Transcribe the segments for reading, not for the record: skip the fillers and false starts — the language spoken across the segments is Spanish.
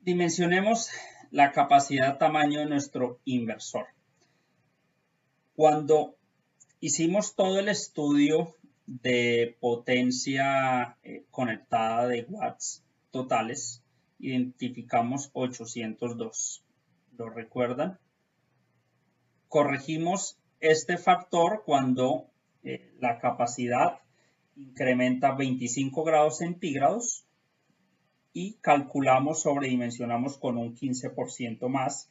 Dimensionemos la capacidad tamaño de nuestro inversor. Cuando hicimos todo el estudio de potencia conectada de watts totales, identificamos 802. ¿Lo recuerdan? Corregimos este factor cuando la capacidad incrementa 25 grados centígrados y calculamos, sobredimensionamos con un 15% más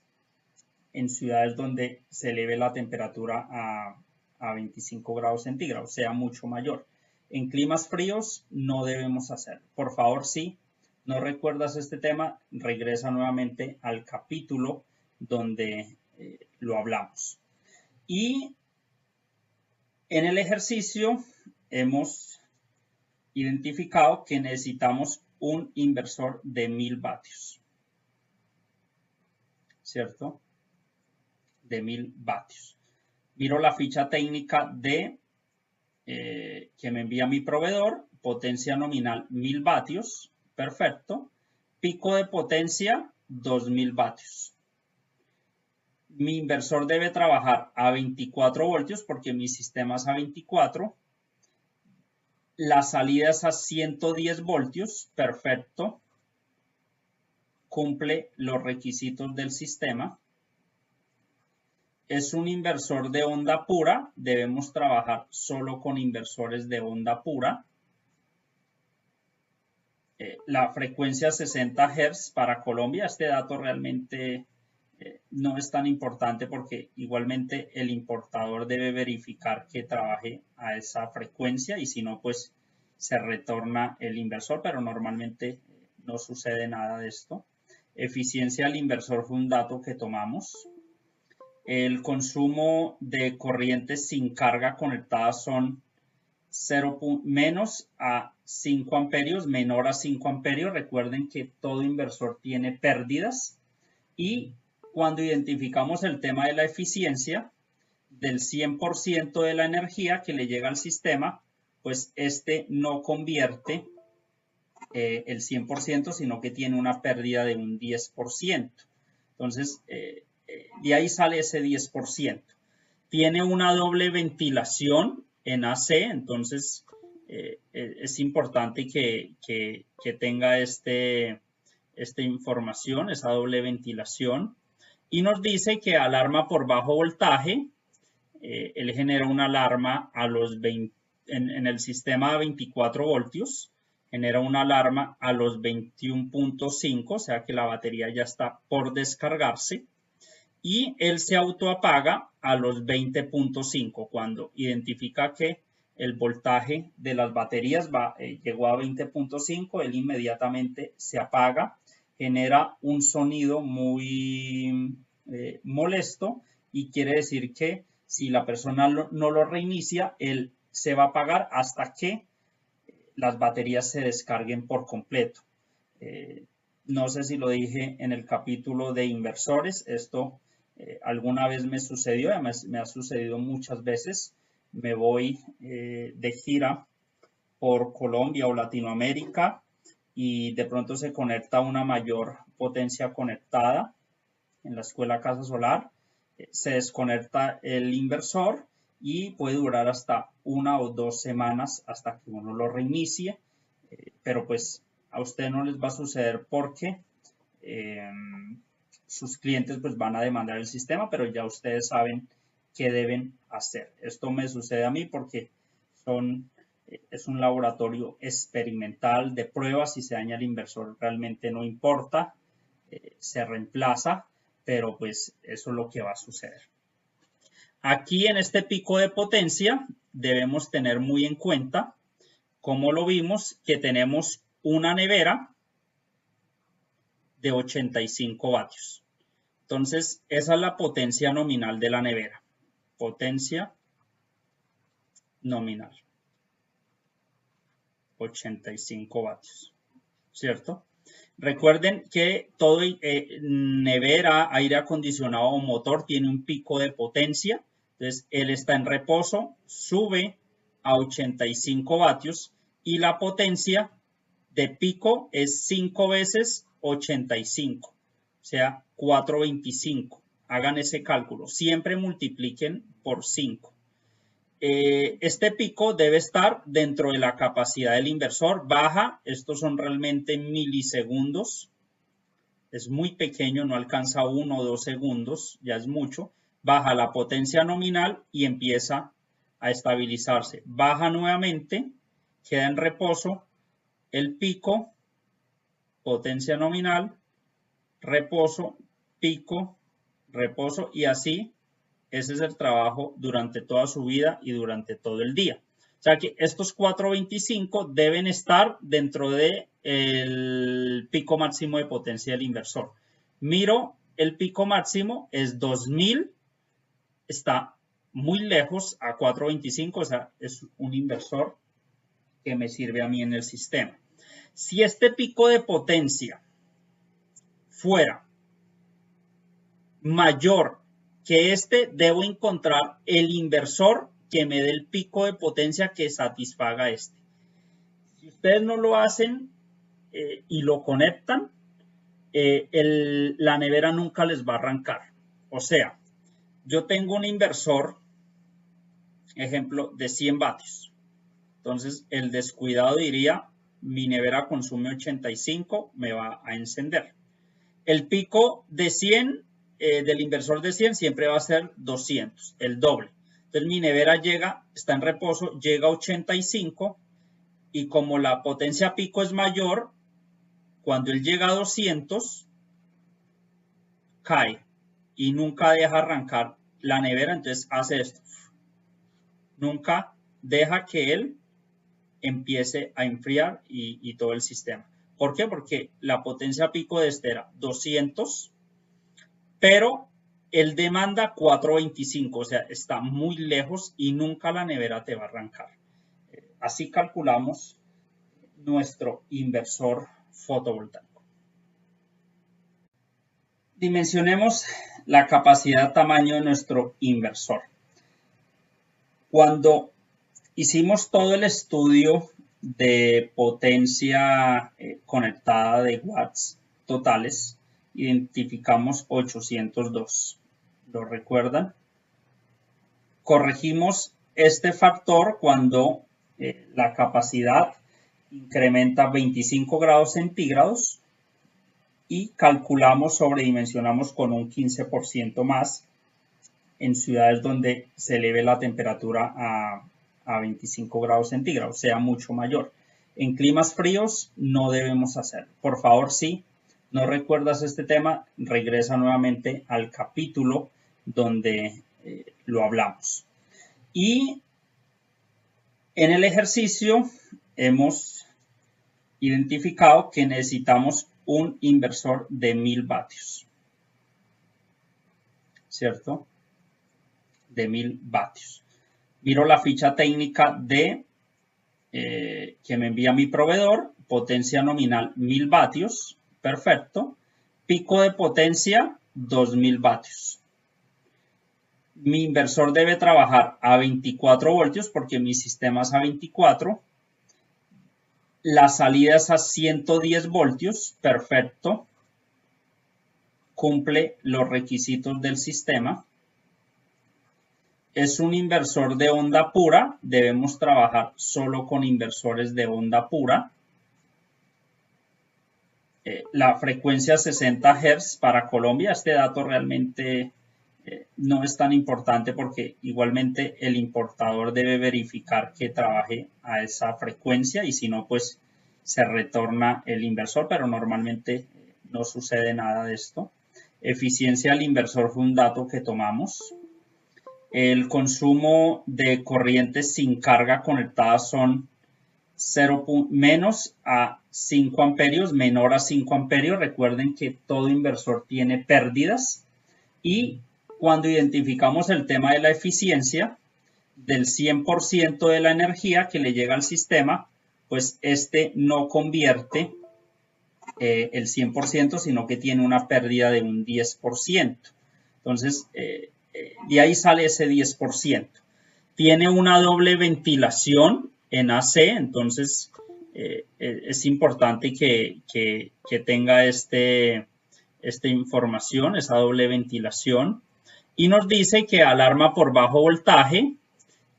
en ciudades donde se eleve la temperatura a 25 grados centígrados, sea mucho mayor. En climas fríos no debemos hacerlo. Por favor, si no recuerdas este tema, regresa nuevamente al capítulo donde lo hablamos. Y en el ejercicio hemos identificado que necesitamos un inversor de 1000 vatios, ¿cierto? De 1000 vatios. Miro la ficha técnica de que me envía mi proveedor, potencia nominal 1000 vatios, perfecto. Pico de potencia 2000 vatios. Mi inversor debe trabajar a 24 voltios porque mi sistema es a 24. La salida es a 110 voltios, perfecto. Cumple los requisitos del sistema. Es un inversor de onda pura, debemos trabajar solo con inversores de onda pura. La frecuencia 60 Hz para Colombia, este dato realmente no es tan importante porque igualmente el importador debe verificar que trabaje a esa frecuencia y si no, pues se retorna el inversor, pero normalmente no sucede nada de esto. Eficiencia del inversor fue un dato que tomamos. El consumo de corriente sin carga conectada son menos a 5 amperios, menor a 5 amperios. Recuerden que todo inversor tiene pérdidas y cuando identificamos el tema de la eficiencia del 100% de la energía que le llega al sistema, pues este no convierte el 100%, sino que tiene una pérdida de un 10%. Entonces, de ahí sale ese 10%. Tiene una doble ventilación en AC, entonces es importante que tenga esta información, esa doble ventilación. Y nos dice que alarma por bajo voltaje, él genera una alarma a los 20, en el sistema de 24 voltios, genera una alarma a los 21.5, o sea que la batería ya está por descargarse. Y él se autoapaga a los 20.5 cuando identifica que el voltaje de las baterías llegó a 20.5, él inmediatamente se apaga, genera un sonido muy molesto y quiere decir que si la persona no lo reinicia, él se va a apagar hasta que las baterías se descarguen por completo. No sé si lo dije en el capítulo de inversores, esto alguna vez me sucedió, además me ha sucedido muchas veces. Me voy de gira por Colombia o Latinoamérica y de pronto se conecta una mayor potencia conectada en la escuela Casa Solar, se desconecta el inversor y puede durar hasta 1 o 2 semanas hasta que uno lo reinicie, pero pues a usted no les va a suceder porque sus clientes pues van a demandar el sistema, pero ya ustedes saben qué deben hacer. Esto me sucede a mí porque es un laboratorio experimental de pruebas. Si se daña el inversor realmente no importa, se reemplaza, pero pues eso es lo que va a suceder. Aquí en este pico de potencia debemos tener muy en cuenta, como lo vimos, que tenemos una nevera de 85 vatios. Entonces, esa es la potencia nominal de la nevera. Potencia nominal. 85 vatios. ¿Cierto? Recuerden que todo nevera, aire acondicionado o motor tiene un pico de potencia. Entonces, él está en reposo, sube a 85 vatios y la potencia de pico es 5 veces 85, o sea, 425. Hagan ese cálculo. Siempre multipliquen por 5. Este pico debe estar dentro de la capacidad del inversor. Baja, estos son realmente milisegundos. Es muy pequeño, no alcanza 1 o 2 segundos, ya es mucho. Baja la potencia nominal y empieza a estabilizarse. Baja nuevamente, queda en reposo. El pico, potencia nominal, reposo, pico, reposo y así. Ese es el trabajo durante toda su vida y durante todo el día. O sea que estos 425 deben estar dentro del pico máximo de potencia del inversor. Miro el pico máximo, es 2000, está muy lejos a 425, o sea, es un inversor que me sirve a mí en el sistema. Si este pico de potencia fuera mayor que debo encontrar el inversor que me dé el pico de potencia que satisfaga este. Si ustedes no lo hacen y lo conectan, la nevera nunca les va a arrancar. O sea, yo tengo un inversor, ejemplo, de 100 vatios. Entonces, el descuidado diría, mi nevera consume 85, me va a encender. El pico de 100 del inversor de 100 siempre va a ser 200, el doble. Entonces mi nevera está en reposo, llega a 85 y como la potencia pico es mayor, cuando él llega a 200, cae y nunca deja arrancar la nevera, entonces hace esto. Nunca deja que él empiece a enfriar y todo el sistema. ¿Por qué? Porque la potencia pico de este era 200, pero él demanda 425, o sea, está muy lejos y nunca la nevera te va a arrancar. Así calculamos nuestro inversor fotovoltaico. Dimensionemos la capacidad tamaño de nuestro inversor. Cuando hicimos todo el estudio de potencia conectada de watts totales, identificamos 802. ¿Lo recuerdan? Corregimos este factor cuando la capacidad incrementa 25 grados centígrados y calculamos, sobredimensionamos con un 15% más en ciudades donde se eleve la temperatura a 25 grados centígrados, sea mucho mayor. En climas fríos no debemos hacerlo. Por favor, si no recuerdas este tema, regresa nuevamente al capítulo donde lo hablamos. Y en el ejercicio hemos identificado que necesitamos un inversor de 1000 vatios, ¿cierto? De 1000 vatios. Miro la ficha técnica que me envía mi proveedor, potencia nominal 1000 vatios, perfecto, pico de potencia 2000 vatios. Mi inversor debe trabajar a 24 voltios porque mi sistema es a 24. La salida es a 110 voltios, perfecto. Cumple los requisitos del sistema. Es un inversor de onda pura, debemos trabajar solo con inversores de onda pura. La frecuencia 60 Hz para Colombia, este dato realmente no es tan importante porque igualmente el importador debe verificar que trabaje a esa frecuencia y si no, pues se retorna el inversor, pero normalmente no sucede nada de esto. Eficiencia del inversor fue un dato que tomamos. El consumo de corrientes sin carga conectada son menos a 5 amperios, menor a 5 amperios. Recuerden que todo inversor tiene pérdidas y cuando identificamos el tema de la eficiencia del 100% de la energía que le llega al sistema, pues este no convierte el 100%, sino que tiene una pérdida de un 10%. Entonces, de ahí sale ese 10%. Tiene una doble ventilación en AC, entonces es importante que tenga esta información, esa doble ventilación. Y nos dice que alarma por bajo voltaje,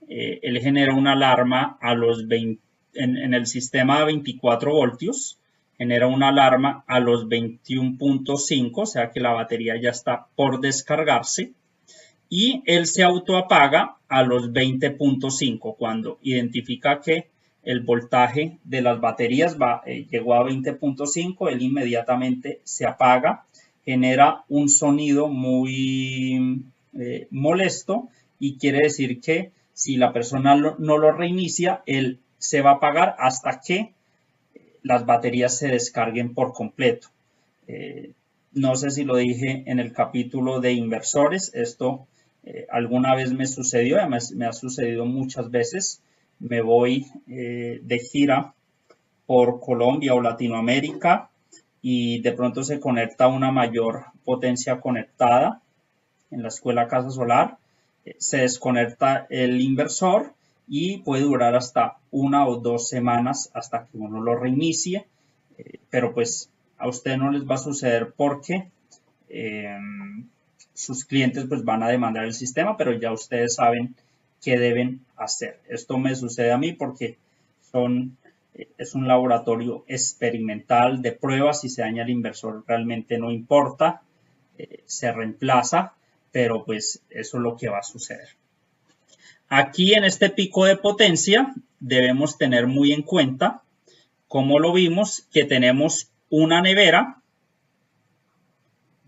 él genera una alarma a los 20, en el sistema de 24 voltios, genera una alarma a los 21.5, o sea que la batería ya está por descargarse, y él se autoapaga a los 20.5 cuando identifica que el voltaje de las baterías llegó a 20.5, él inmediatamente se apaga, genera un sonido muy molesto y quiere decir que si la persona no lo reinicia, él se va a apagar hasta que las baterías se descarguen por completo. No sé si lo dije en el capítulo de inversores, esto alguna vez me sucedió, además me ha sucedido muchas veces. Me voy de gira por Colombia o Latinoamérica y de pronto se conecta una mayor potencia conectada en la escuela Casa Solar, se desconecta el inversor y puede durar hasta 1 o 2 semanas hasta que uno lo reinicie, pero pues a usted no les va a suceder porque sus clientes pues van a demandar el sistema, pero ya ustedes saben qué deben hacer. Esto me sucede a mí porque es un laboratorio experimental de pruebas. Si se daña el inversor realmente no importa, se reemplaza, pero pues eso es lo que va a suceder. Aquí en este pico de potencia debemos tener muy en cuenta, como lo vimos, que tenemos una nevera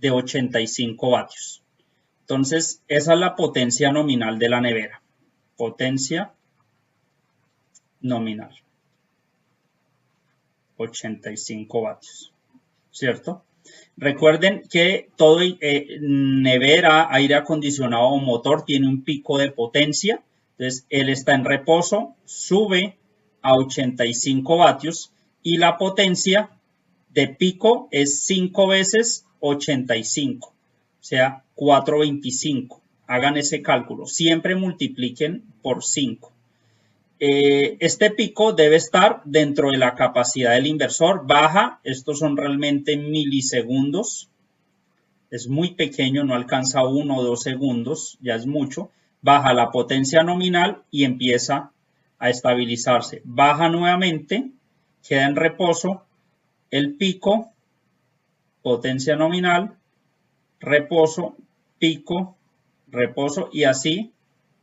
de 85 vatios. Entonces, esa es la potencia nominal de la nevera. Potencia nominal. 85 vatios. ¿Cierto? Recuerden que todo nevera, aire acondicionado o motor tiene un pico de potencia. Entonces, él está en reposo, sube a 85 vatios y la potencia de pico es 5 veces 85, o sea, 425. Hagan ese cálculo. Siempre multipliquen por 5. Este pico debe estar dentro de la capacidad del inversor. Baja, estos son realmente milisegundos. Es muy pequeño, no alcanza 1 o 2 segundos, ya es mucho. Baja la potencia nominal y empieza a estabilizarse. Baja nuevamente, queda en reposo. El pico, potencia nominal, reposo, pico, reposo y así.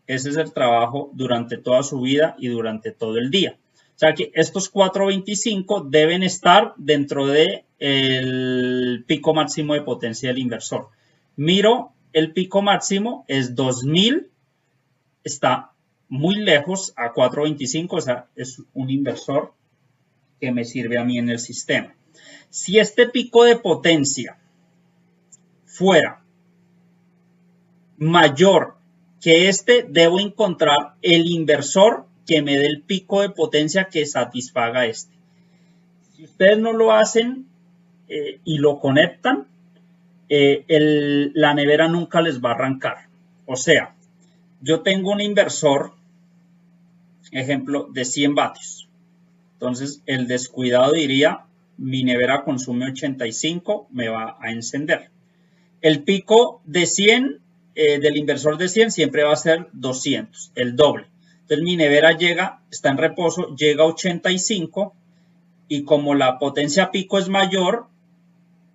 Ese es el trabajo durante toda su vida y durante todo el día. O sea que estos 425 deben estar dentro del pico máximo de potencia del inversor. Miro, el pico máximo es 2000, está muy lejos a 425, o sea, es un inversor que me sirve a mí en el sistema. Si este pico de potencia fuera mayor que debo encontrar el inversor que me dé el pico de potencia que satisfaga este. Si ustedes no lo hacen y lo conectan, la nevera nunca les va a arrancar. O sea, yo tengo un inversor, ejemplo, de 100 vatios. Entonces, el descuidado diría, mi nevera consume 85, me va a encender. El pico de 100 del inversor de 100 siempre va a ser 200, el doble. Entonces mi nevera está en reposo, llega a 85 y como la potencia pico es mayor,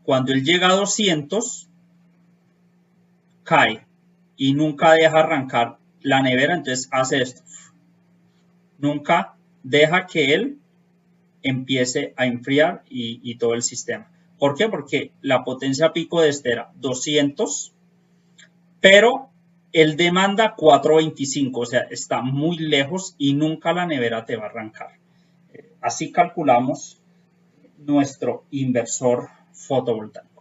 cuando él llega a 200, cae y nunca deja arrancar la nevera, entonces hace esto. Nunca deja que él empiece a enfriar y todo el sistema. ¿Por qué? Porque la potencia pico de este era 200, pero él demanda 425, o sea, está muy lejos y nunca la nevera te va a arrancar. Así calculamos nuestro inversor fotovoltaico.